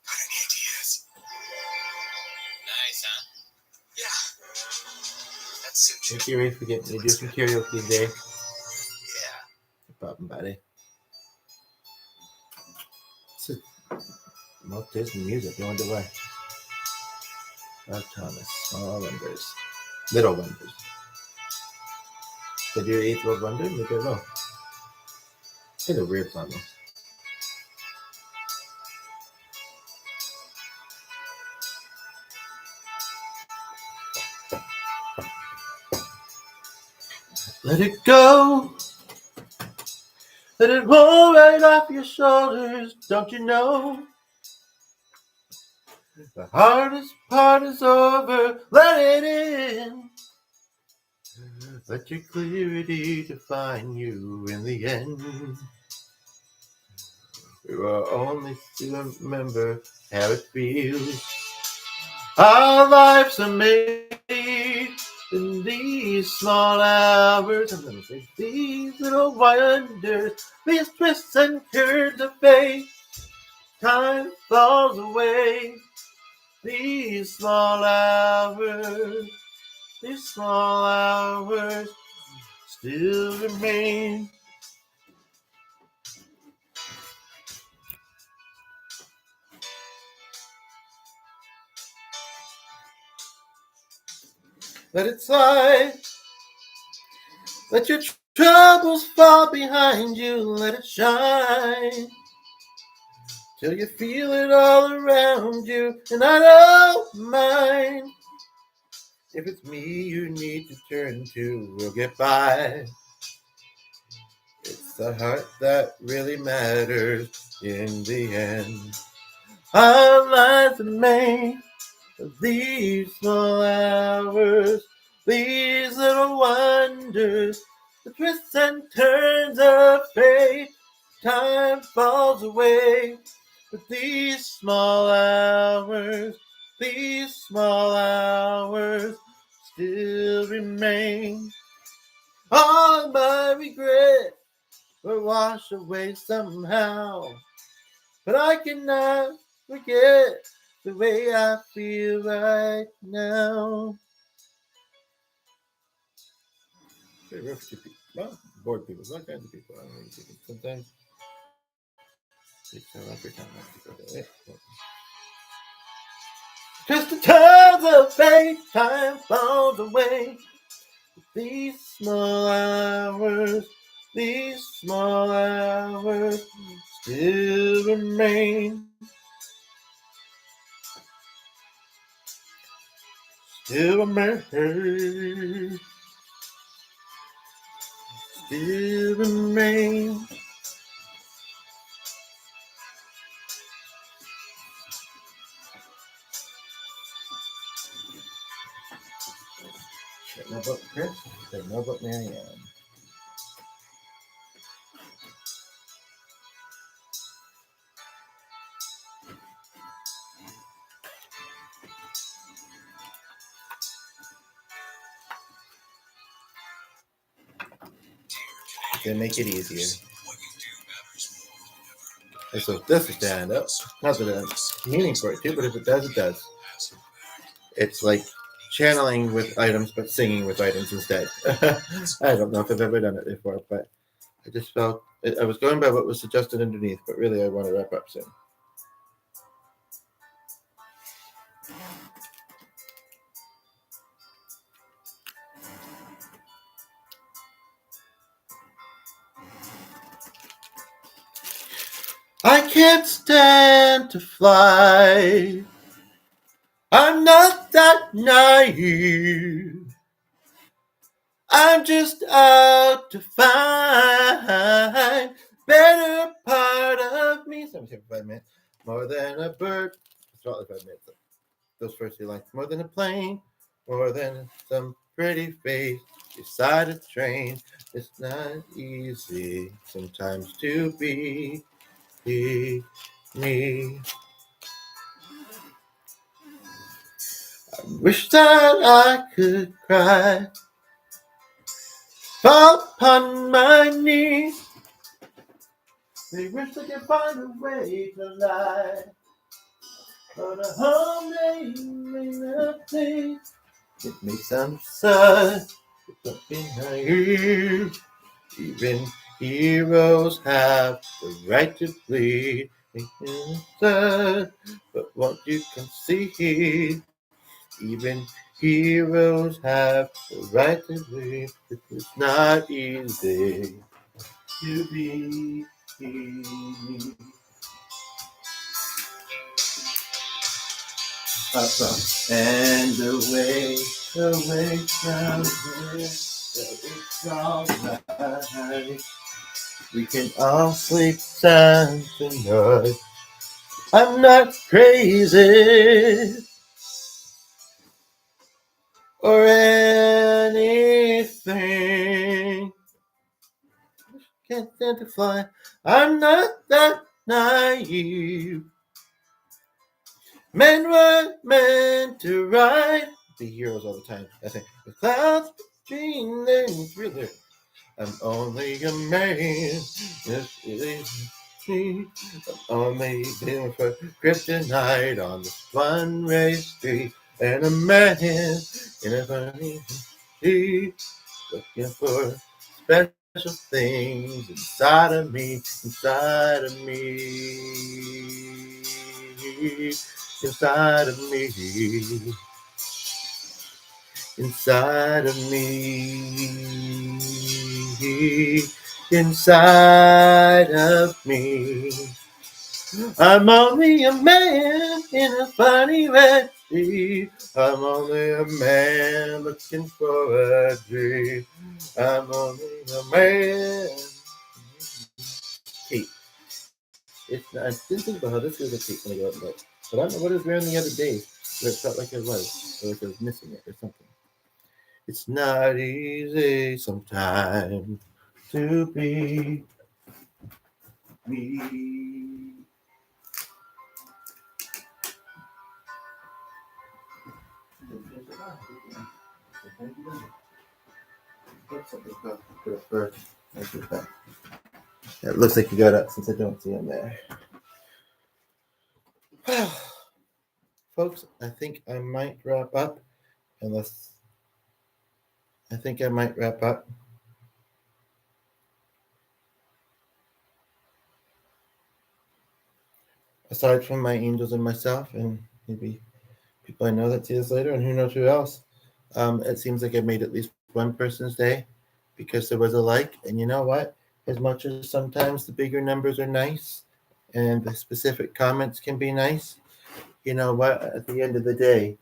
Got any ideas? Nice, huh? Yeah. That suits you. Thank you, Ray, for getting me to do some karaoke today. Yeah. No problem, buddy. Well, there's the music. No wonder why. Thomas, Small Wonders. Little Wonders. Did you Eighth World Wonder? Maybe I will. It's a weird song, though. Let it go. Let it roll right off your shoulders. Don't you know? The hardest part is over. Let it in. Let your clarity define you in the end. We will only to remember how it feels. Our lives are made in these small hours. I'm gonna say these little wonders, these twists and turns of fate. Time falls away. These small hours still remain. Let it slide. Let your troubles fall behind you. Let it shine. Till you feel it all around you. And I don't mind. If it's me you need to turn to, we'll get by. It's the heart that really matters in the end. Our lives are made of these small hours, these little wonders, the twists and turns of fate. Time falls away, but these small hours still remain. All my regret will wash away somehow, but I cannot forget the way I feel right now. Very rough to people. Well, bored people, all kinds of people. I don't know, sometimes it's every time I have to go there. Just the turns of fate, time falls away. These small hours still remain. Still remain. Still remain. Don't know about Chris. Don't know about Marianne. Gonna make it easier. So this stand up. Not that I'm meaning for it too, but if it does, it does. It's like channeling with items, but singing with items instead. I don't know if I've ever done it before, but I just felt I was going by what was suggested underneath, but really I want to wrap up soon. I can't stand to fly. I'm not that naive. I'm just out to find better part of me. 75 minutes. More than a bird. It's not like 5 minutes. Those first few lines. More than a plane. More than some pretty face beside a train. It's not easy sometimes to be me. I wish that I could cry. Fall upon my knees. They wish they could find a way to lie. But a home they may not take. It may sound absurd, but something naive. Even heroes have the right to bleed. Absurd, but what you can see, even heroes have the right to bleed. It is not easy to be. And away from here, so it's alright. We can all sleep sound tonight. I'm not crazy or anything. Can't stand to fly. I'm not that naive. Men were meant to ride. Be heroes all the time. I think the clouds between them thriller. I'm only a man. Yes, it is me. I'm only living for kryptonite on this one-way street. And a man in a funny street looking for special things inside of me, inside of me, inside of me, inside of me, inside of me. I'm only a man in a funny red street. I'm only a man looking for a dream. I'm only a man. Kate. It's not, I didn't think about how this feels like Kate when I go out in bed. But I don't know what it was wearing the other day where it felt like it was, or like I was missing it or something. It's not easy sometimes to be me. It looks like you got up since I don't see him there. Folks, I think I might wrap up. Aside from my angels and myself, and maybe people I know that see this later, and who knows who else. It seems like I made at least one person's day because there was a like. And you know what? As much as sometimes the bigger numbers are nice and the specific comments can be nice, you know what? At the end of the day,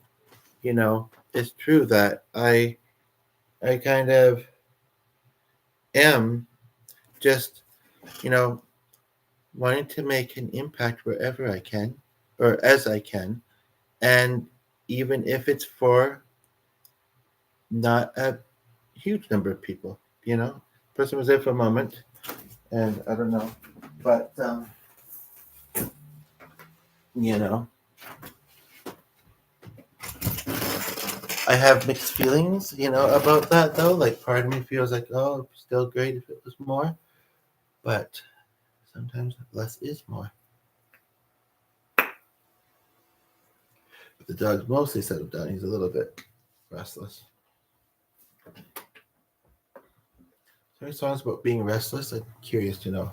you know, it's true that I kind of am just, you know, wanting to make an impact wherever I can or as I can. And even if it's for not a huge number of people, you know, person was there for a moment and I don't know, but, you know, I have mixed feelings, you know, about that though. Like part of me feels like, oh, still great if it was more, but sometimes less is more. The dog's mostly settled down. He's a little bit restless. Is there any songs about being restless? I'm curious to know.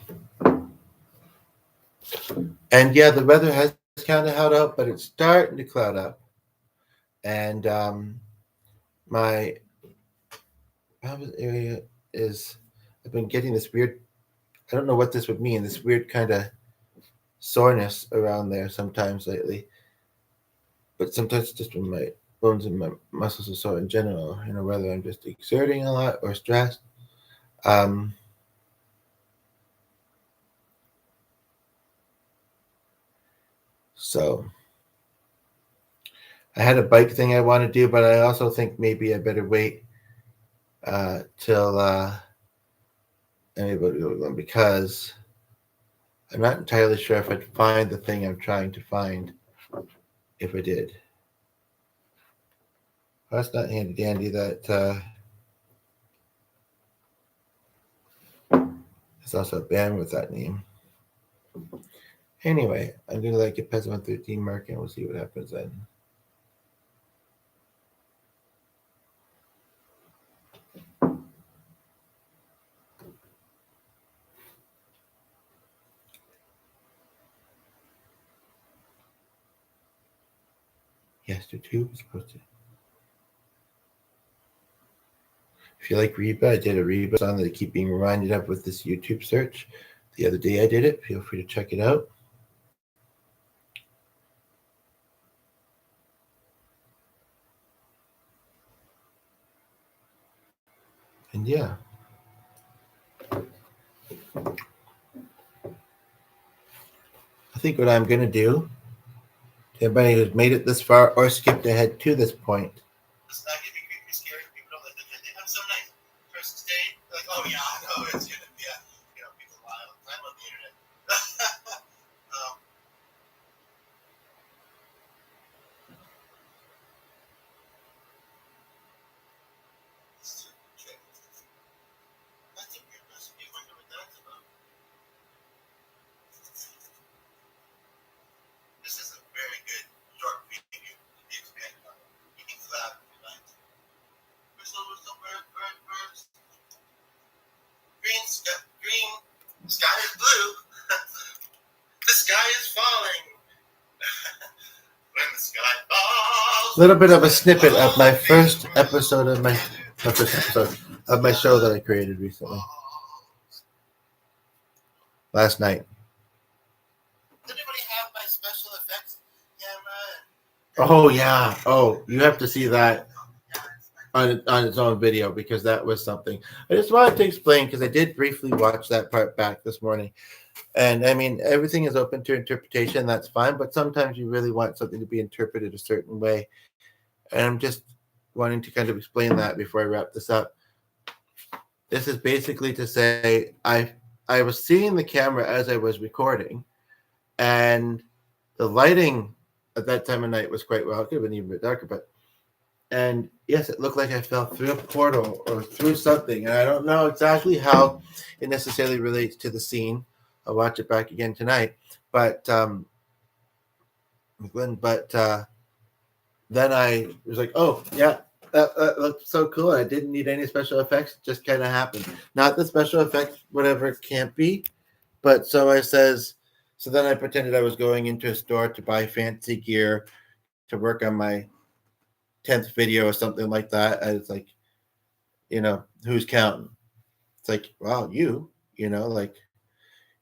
And yeah, the weather has kind of held out, but it's starting to cloud up. And my office area is, I've been getting this weird, I don't know what this would mean, this weird kind of soreness around there sometimes lately. But sometimes it's just when my bones and my muscles are sore in general, whether I'm just exerting a lot or stressed. So I had a bike thing I want to do, but I also think maybe I better wait till because I'm not entirely sure if I'd find the thing I'm trying to find if I did. Well, that's not handy dandy. That there's also a band with that name. Anyway, I'm gonna like get past 113 mark and we'll see what happens then. Yesterday was supposed to. If you like Reba, I did a Reba song that I keep being reminded of with this YouTube search. The other day I did it. Feel free to check it out. And yeah. I think what I'm going to do, to everybody who's made it this far or skipped ahead to this point. It's not gonna be creepy, scary. People don't like the I'm so nice. First day, like, oh yeah, I know it's gonna be people lie all the time on the internet. That's a weird recipe. I wonder what that's about. This is a very good short preview of the expanded on eating flat tonight. Whistle, birds. Green sky is blue. The sky is falling. When the sky falls. A little bit of a snippet of my first episode of my show that I created recently. Last night. Does anybody have my special effects camera? Oh yeah. Oh, you have to see that on its own video because that was something. I just wanted to explain because I did briefly watch that part back this morning. And I mean, everything is open to interpretation. That's fine. But sometimes you really want something to be interpreted a certain way. And I'm just wanting to kind of explain that before I wrap this up. This is basically to say I was seeing the camera as I was recording, and the lighting at that time of night was quite well. It could have been even a bit darker, and yes, it looked like I fell through a portal or through something. And I don't know exactly how it necessarily relates to the scene. I'll watch it back again tonight. But then I was like, oh, yeah, that looked so cool. I didn't need any special effects. It just kind of happened. Not the special effects, whatever it can't be. But so then I pretended I was going into a store to buy fancy gear to work on my 10th video or something like that. And it's like, who's counting? It's like, wow,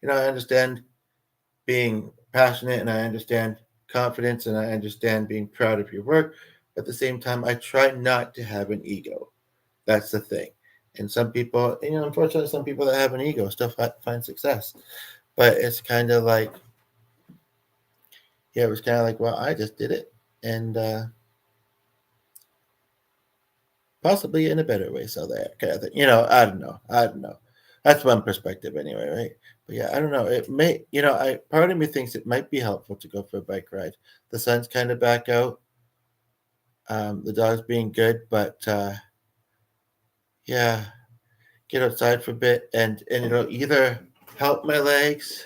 I understand being passionate and I understand confidence and I understand being proud of your work. But at the same time, I try not to have an ego. That's the thing. And some people, unfortunately, some people that have an ego still find success. But it's kind of like, it was kind of like, well, I just did it. And possibly in a better way. So that kind of thing, I don't know. That's one perspective anyway, right? But yeah, I don't know. It may, part of me thinks it might be helpful to go for a bike ride. The sun's kind of back out. The dog's being good, but yeah, get outside for a bit and it'll either help my legs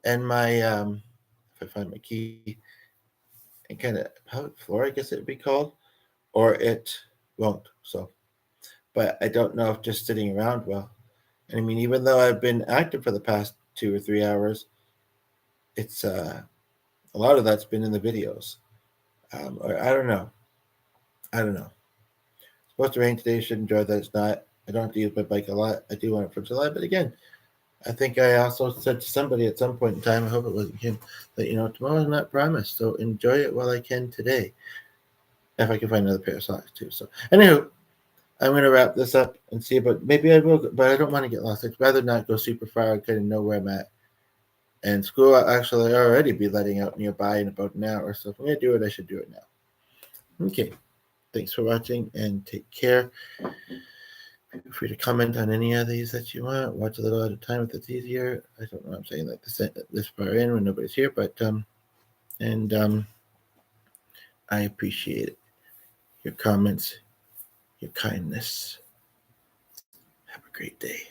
and my if I find my key and kind of pelvic floor, I guess it would be called, or it won't. So, but I don't know if just sitting around will. And I mean, even though I've been active for the past 2 or 3 hours, it's a lot of that's been in the videos. Or I don't know. I don't know. It's supposed to rain today. Should enjoy that. It's not. I don't have to use my bike a lot. I do want it for July, but again, I think I also said to somebody at some point in time, I hope it wasn't him, that tomorrow is not promised. So enjoy it while I can today. If I can find another pair of socks too. So anywho, I'm gonna wrap this up and see about maybe I will, but I don't want to get lost. I'd rather not go super far. I kind of know where I'm at. And school actually already be letting out nearby in about an hour. So if I'm gonna do it, I should do it now. Okay. Thanks for watching and take care. Feel free to comment on any of these that you want. Watch a little at a time if it's easier. I don't know. I'm saying like this far in when nobody's here, but I appreciate it. Your comments, your kindness. Have a great day.